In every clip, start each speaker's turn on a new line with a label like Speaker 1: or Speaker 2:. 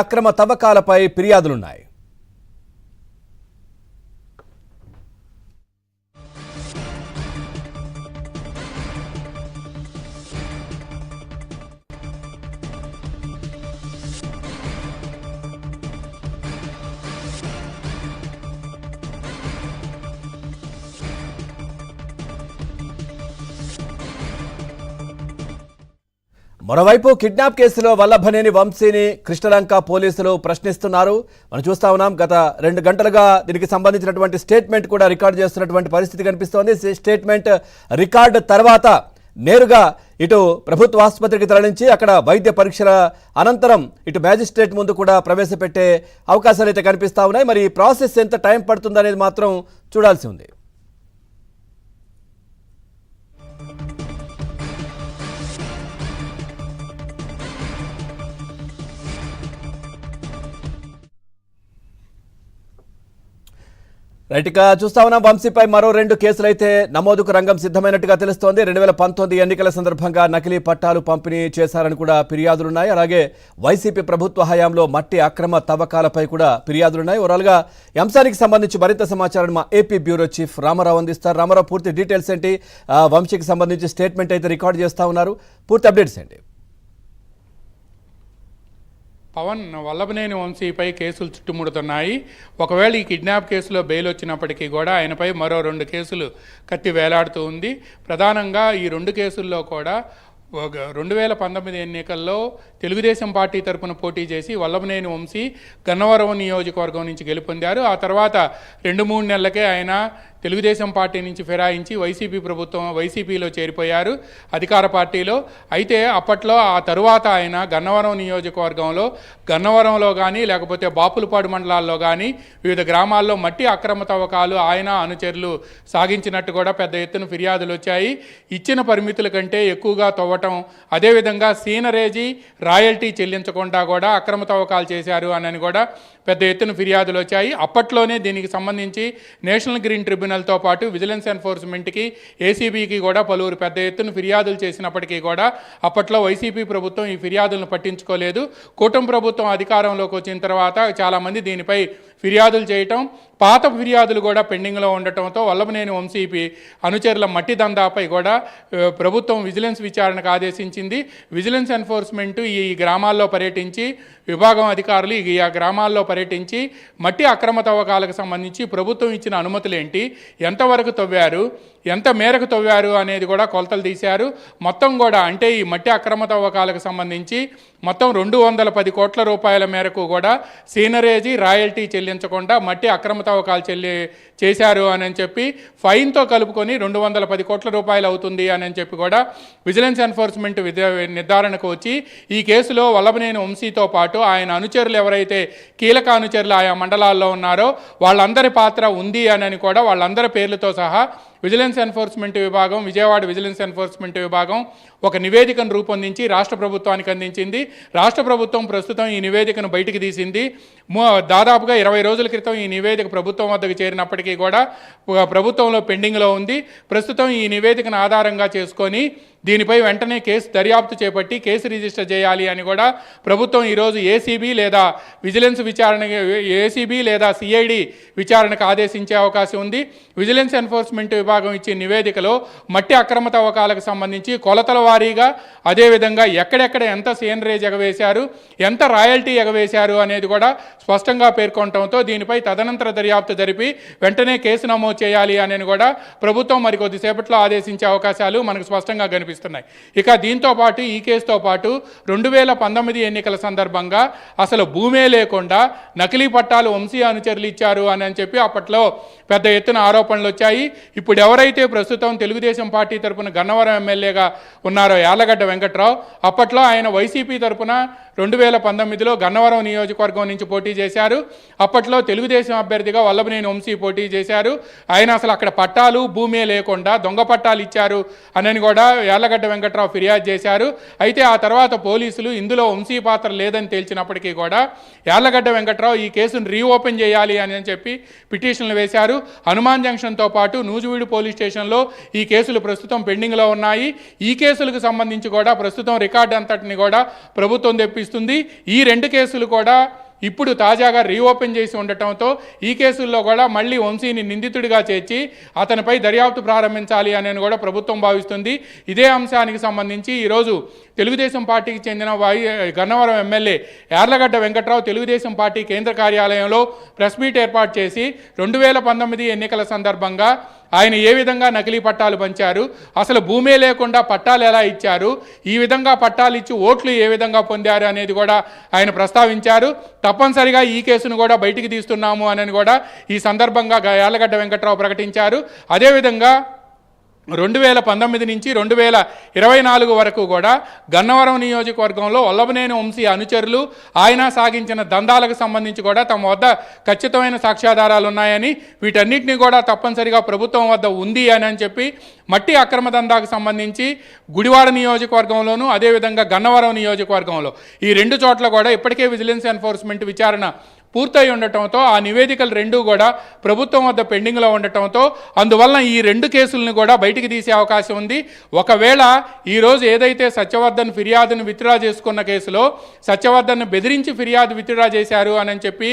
Speaker 1: అక్రమ తవ్వకాలపై ఫిర్యాదులున్నాయి. మరోవైపు కిడ్నాప్ కేసులో వల్లభనేని వంశీని కృష్ణలంక పోలీసులు ప్రశ్నిస్తున్నారు. మనం చూస్తా ఉన్నాం. గత 2 గంటలుగా దీనికి సంబంధించినటువంటి స్టేట్మెంట్ కూడా రికార్డు చేస్తున్నటువంటి పరిస్థితి కనిపిస్తోంది. స్టేట్మెంట్ రికార్డు తర్వాత నేరుగా ఇటు ప్రభుత్వ ఆసుపత్రికి తరలించి అక్కడ వైద్య పరీక్షల అనంతరం ఇటు మ్యాజిస్ట్రేట్ ముందు కూడా ప్రవేశపెట్టే అవకాశాలు అయితే కనిపిస్తా ఉన్నాయి. మరి ఈ ప్రాసెస్ ఎంత టైం పడుతుందనేది మాత్రం చూడాల్సి ఉంది. రైట్గా చూస్తా ఉన్నాం. వంశీపై మరో 2 కేసులైతే నమోదుకు రంగం సిద్ధమైనట్టుగా తెలుస్తోంది. 2019 ఎన్నికల సందర్భంగా నకిలీ పట్టాలు పంపిణీ చేశారని కూడా ఫిర్యాదులున్నాయి. అలాగే వైసీపీ ప్రభుత్వ హయాంలో మట్టి అక్రమ తవ్వకాలపై కూడా ఫిర్యాదులున్నాయి. ఓవరాల్గా ఈ అంశానికి సంబంధించి మరింత సమాచారం మా ఏపీ బ్యూరో చీఫ్ రామారావు అందిస్తారు. రామారావు, పూర్తి డీటెయిల్స్ ఏంటి? వంశీకి సంబంధించి స్టేట్మెంట్ అయితే రికార్డ్ చేస్తా ఉన్నారు, పూర్తి అప్డేట్స్ ఏంటి?
Speaker 2: పవన్ వల్లభనేని వంశీపై కేసులు చుట్టుముడుతున్నాయి. ఒకవేళ ఈ కిడ్నాప్ కేసులో బెయిల్ వచ్చినప్పటికీ కూడా ఆయనపై మరో 2 కేసులు కత్తి వేలాడుతూ ఉంది. ప్రధానంగా ఈ 2 కేసుల్లో కూడా 2019 ఎన్నికల్లో తెలుగుదేశం పార్టీ తరపున పోటీ చేసి వల్లభనేని వంశీ గన్నవరం నియోజకవర్గం నుంచి గెలుపొందారు. ఆ తర్వాత 2-3 నెలలకే ఆయన తెలుగుదేశం పార్టీ నుంచి ఫిరాయించి వైసీపీలో చేరిపోయారు, అధికార పార్టీలో. అయితే అప్పట్లో ఆ తరువాత ఆయన గన్నవరం నియోజకవర్గంలో గన్నవరంలో కానీ లేకపోతే బాపులపాడు మండలాల్లో కానీ వివిధ గ్రామాల్లో మట్టి అక్రమ తవ్వకాలు ఆయన అనుచరులు సాగించినట్టు కూడా పెద్ద ఎత్తున ఫిర్యాదులు వచ్చాయి. ఇచ్చిన పరిమితుల కంటే ఎక్కువగా తవ్వటం, అదేవిధంగా సీనరేజీ రాయల్టీ చెల్లించకుండా కూడా అక్రమ తవ్వకాలు చేశారు అని కూడా పెద్ద ఎత్తున ఫిర్యాదులు వచ్చాయి. అప్పట్లోనే దీనికి సంబంధించి నేషనల్ గ్రీన్ ట్రిబ్యునల్తో పాటు విజిలెన్స్ ఎన్ఫోర్స్మెంట్కి, ఏసీబీకి కూడా పలువురు పెద్ద ఎత్తున ఫిర్యాదులు చేసినప్పటికీ కూడా అప్పట్లో వైసీపీ ప్రభుత్వం ఈ ఫిర్యాదులను పట్టించుకోలేదు. కూటమి ప్రభుత్వం అధికారంలోకి వచ్చిన తర్వాత చాలామంది దీనిపై ఫిర్యాదులు చేయటం, పాత ఫిర్యాదులు కూడా పెండింగ్లో ఉండటంతో వల్లభనేని వంశీపీ అనుచరుల మట్టి దందాపై కూడా ప్రభుత్వం విజిలెన్స్ విచారణకు ఆదేశించింది. విజిలెన్స్ ఎన్ఫోర్స్మెంట్ ఈ గ్రామాల్లో పర్యటించి, విభాగం అధికారులు ఈ గ్రామాల్లో పర్యటించి మట్టి అక్రమ తవ్వకాలకు సంబంధించి ప్రభుత్వం ఇచ్చిన అనుమతులేంటి, ఎంతవరకు తవ్వారు, ఎంత మేరకు తవ్వారు అనేది కూడా కొలతలు తీశారు. మొత్తం కూడా అంటే ఈ మట్టి అక్రమ తవ్వకాలకు సంబంధించి మొత్తం 210 కోట్ల రూపాయల మేరకు కూడా సీనరేజీ రాయల్టీ చెల్లించకుండా మట్టి అక్రమ తవ్వకాలు చేశారు అని చెప్పి ఫైన్తో కలుపుకొని 210 కోట్ల రూపాయలు అవుతుంది అని చెప్పి కూడా విజిలెన్స్ ఎన్ఫోర్స్మెంట్ నిర్ధారణకు వచ్చి ఈ కేసులో వల్లభనేని వంశీతో పాటు ఆయన అనుచరులు ఎవరైతే కీలక అనుచరులు ఆయా మండలాల్లో ఉన్నారో వాళ్ళందరి పాత్ర ఉంది అని కూడా వాళ్ళందరి పేర్లతో సహా విజిలెన్స్ ఎన్ఫోర్స్మెంట్ విభాగం, విజయవాడ విజిలెన్స్ ఎన్ఫోర్స్మెంట్ విభాగం ఒక నివేదికను రూపొందించి రాష్ట్ర ప్రభుత్వానికి అందించింది. రాష్ట్ర ప్రభుత్వం ప్రస్తుతం ఈ నివేదికను బయటికి తీసింది. దాదాపుగా 20 రోజుల క్రితం ఈ నివేదిక ప్రభుత్వం వద్దకు చేరినప్పటికీ కూడా ప్రభుత్వంలో పెండింగ్లో ఉంది. ప్రస్తుతం ఈ నివేదికను ఆధారంగా చేసుకొని దీనిపై వెంటనే కేసు దర్యాప్తు చేపట్టి కేసు రిజిస్టర్ చేయాలి అని కూడా ప్రభుత్వం ఈరోజు ఏసీబీ లేదా విజిలెన్స్ విచారణ, ఏసీబీ లేదా సిఐడి విచారణకు ఆదేశించే అవకాశం ఉంది. విజిలెన్స్ ఎన్ఫోర్స్మెంట్ విభాగం ఇచ్చే నివేదికలో మట్టి అక్రమ తవ్వకాలకు సంబంధించి కొలతల వారీగా, అదేవిధంగా ఎక్కడెక్కడ ఎంత సీనరేజ్ ఎగవేశారు, ఎంత రాయల్టీ ఎగవేశారు అనేది కూడా స్పష్టంగా పేర్కొనడంతో దీనిపై తదనంతర దర్యాప్తు జరిపి వెంటనే కేసు నమోదు చేయాలి అని కూడా ప్రభుత్వం మరికొద్దిసేపట్లో ఆదేశించే అవకాశాలు మనకు స్పష్టంగా కనిపిస్తున్నాయి. ఇక దీంతో పాటు ఈ కేసుతో పాటు 2019 ఎన్నికల సందర్భంగా అసలు భూమే లేకుండా నకిలీ పట్టాలు వంశీ అనుచరులు ఇచ్చారు అని చెప్పి అప్పట్లో పెద్ద ఎత్తున ఆరోపణలు వచ్చాయి. ఇప్పుడు ఎవరైతే ప్రస్తుతం తెలుగుదేశం పార్టీ తరపున గన్నవరం ఎమ్మెల్యేగా ఉన్నారో యార్లగడ్డ వెంకట్రావు, అప్పట్లో ఆయన వైసీపీ తరపున 2019లో గన్నవరం నియోజకవర్గం నుంచి పోటీ చేశారు. అప్పట్లో తెలుగుదేశం అభ్యర్థిగా వల్లభనేని వంశీ పోటీ చేశారు. ఆయన అసలు అక్కడ పట్టాలు భూమే లేకుండా దొంగ పట్టాలు ఇచ్చారు అని కూడా యార్లగడ్డ వెంకట్రావు ఫిర్యాదు చేశారు. అయితే ఆ తర్వాత పోలీసులు ఇందులో వంశీ పాత్ర లేదని తేల్చినప్పటికీ కూడా యార్లగడ్డ వెంకట్రావు ఈ కేసును రీఓపెన్ చేయాలి అని చెప్పి పిటిషన్లు వేశారు. హనుమాన్ జంక్షన్తో పాటు నూజివీడు పోలీస్ స్టేషన్లో ఈ కేసులు ప్రస్తుతం పెండింగ్లో ఉన్నాయి. ఈ కేసులకు సంబంధించి కూడా ప్రస్తుతం రికార్డు అంతటిని కూడా ప్రభుత్వం తెప్పిస్తూ కనిపిస్తుంది. ఈ 2 కేసులు కూడా ఇప్పుడు తాజాగా రీఓపెన్ చేసి ఉండటంతో ఈ కేసుల్లో కూడా మళ్ళీ వంశీని నిందితుడిగా చేర్చి అతనిపై దర్యాప్తు ప్రారంభించాలి అని కూడా ప్రభుత్వం భావిస్తుంది. ఇదే అంశానికి సంబంధించి ఈరోజు తెలుగుదేశం పార్టీకి చెందిన గన్నవరం ఎమ్మెల్యే యార్లగడ్డ వెంకట్రావు తెలుగుదేశం పార్టీ కేంద్ర కార్యాలయంలో ప్రెస్ మీట్ ఏర్పాటు చేసి 2019 ఎన్నికల సందర్భంగా ఆయన ఏ విధంగా నకిలీ పట్టాలు పంచారు, అసలు భూమే లేకుండా పట్టాలు ఎలా ఇచ్చారు, ఈ విధంగా పట్టాలు ఇచ్చి ఓట్లు ఏ విధంగా పొందారు అనేది కూడా ఆయన ప్రస్తావించారు. తప్పనిసరిగా ఈ కేసును కూడా బయటికి తీస్తున్నాము అని కూడా ఈ సందర్భంగా యార్లగడ్డ వెంకట్రావు ప్రకటించారు. అదేవిధంగా 2019 నుంచి 2024 వరకు కూడా గన్నవరం నియోజకవర్గంలో వల్లభనేని వంశీ అనుచరులు ఆయన సాగించిన దందాలకు సంబంధించి కూడా తమ వద్ద ఖచ్చితమైన సాక్ష్యాధారాలు ఉన్నాయని, వీటన్నిటిని కూడా తప్పనిసరిగా ప్రభుత్వం వద్ద ఉంది అని చెప్పి మట్టి అక్రమ దందాకు సంబంధించి గుడివాడ నియోజకవర్గంలోనూ అదేవిధంగా గన్నవరం నియోజకవర్గంలో ఈ 2 చోట్ల కూడా ఇప్పటికే విజిలెన్స్ ఎన్ఫోర్స్మెంట్ విచారణ పూర్తయి ఉండటంతో ఆ నివేదికలు 2 కూడా ప్రభుత్వం వద్ద పెండింగ్లో ఉండటంతో అందువలన ఈ 2 కేసులను కూడా బయటికి తీసే అవకాశం ఉంది. ఒకవేళ ఈరోజు ఏదైతే సత్యవర్ధన్ ఫిర్యాదును విత్డ్రా చేసుకున్న కేసులో సత్యవర్ధన్ బెదిరించి ఫిర్యాదు విత్డ్రా చేశారు అని చెప్పి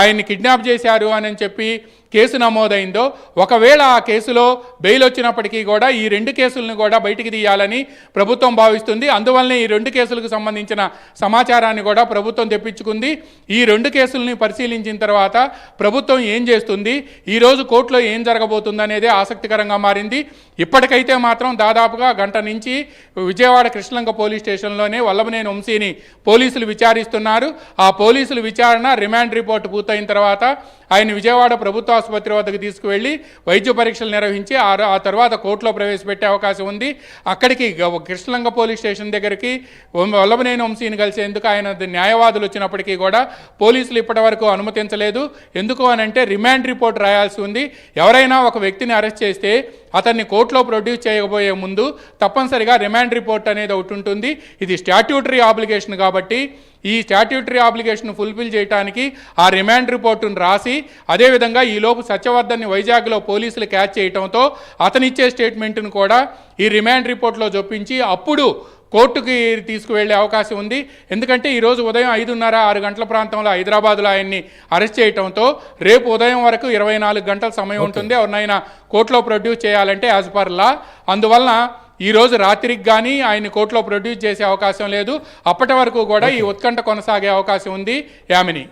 Speaker 2: ఆయన్ని కిడ్నాప్ చేశారు అని చెప్పి కేసు నమోదైందో, ఒకవేళ ఆ కేసులో బెయిల్ వచ్చినప్పటికీ కూడా ఈ 2 కేసులను కూడా బయటికి తీయాలని ప్రభుత్వం భావిస్తుంది. అందువల్లనే ఈ 2 కేసులకు సంబంధించిన సమాచారాన్ని కూడా ప్రభుత్వం తెప్పించుకుంది. ఈ 2 కేసుల్ని పరిశీలించిన తర్వాత ప్రభుత్వం ఏం చేస్తుంది, ఈరోజు కోర్టులో ఏం జరగబోతుంది అనేది ఆసక్తికరంగా మారింది. ఇప్పటికైతే మాత్రం దాదాపుగా గంట నుంచి విజయవాడ కృష్ణలంక పోలీస్ స్టేషన్లోనే వల్లభనేని వంశీని పోలీసులు విచారిస్తున్నారు. ఆ పోలీసులు విచారణ రిమాండ్ రిపోర్ట్ పూర్తయిన తర్వాత ఆయన విజయవాడ ప్రభుత్వ ఆసుపత్రి వద్దకు తీసుకువెళ్ళి వైద్య పరీక్షలు నిర్వహించి ఆ తర్వాత కోర్టులో ప్రవేశపెట్టే అవకాశం ఉంది. అక్కడికి కృష్ణలంక పోలీస్ స్టేషన్ దగ్గరికి వల్లభనేని వంశీని కలిసేందుకు ఆయన న్యాయవాదులు వచ్చినప్పటికీ కూడా పోలీసులు ఇప్పటివరకు అనుమతించలేదు. ఎందుకు అనంటే రిమాండ్ రిపోర్ట్ రాయాల్సి ఉంది. ఎవరైనా ఒక వ్యక్తిని అరెస్ట్ చేస్తే అతన్ని కోర్టులో ప్రొడ్యూస్ చేయబోయే ముందు తప్పనిసరిగా రిమాండ్ రిపోర్ట్ అనేది ఒకటి ఉంటుంది. ఇది స్టాట్యూటరీ ఆబ్లిగేషన్ కాబట్టి ఈ స్టాట్యూటరీ ఆబ్లిగేషన్ ఫుల్ఫిల్ చేయడానికి ఆ రిమాండ్ రిపోర్టును రాసి అదేవిధంగా ఈలోపు సత్యవర్ధన్ని వైజాగ్లో పోలీసులు క్యాచ్ చేయడంతో అతనిచ్చే స్టేట్మెంట్ను కూడా ఈ రిమాండ్ రిపోర్ట్లో చొప్పించి అప్పుడు కోర్టుకి తీసుకువెళ్ళే అవకాశం ఉంది. ఎందుకంటే ఈరోజు ఉదయం 5:30-6 గంటల ప్రాంతంలో హైదరాబాద్లో ఆయన్ని అరెస్ట్ చేయడంతో రేపు ఉదయం వరకు 24 గంటల సమయం ఉంటుంది ఎవరినైనా కోర్టులో ప్రొడ్యూస్ చేయాలంటే యాజ్ పర్ లా. అందువలన ఈరోజు రాత్రికి కానీ ఆయన కోర్టులో ప్రొడ్యూస్ చేసే అవకాశం లేదు. అప్పటి వరకు కూడా ఈ ఉత్కంఠ కొనసాగే అవకాశం ఉంది. యామిని.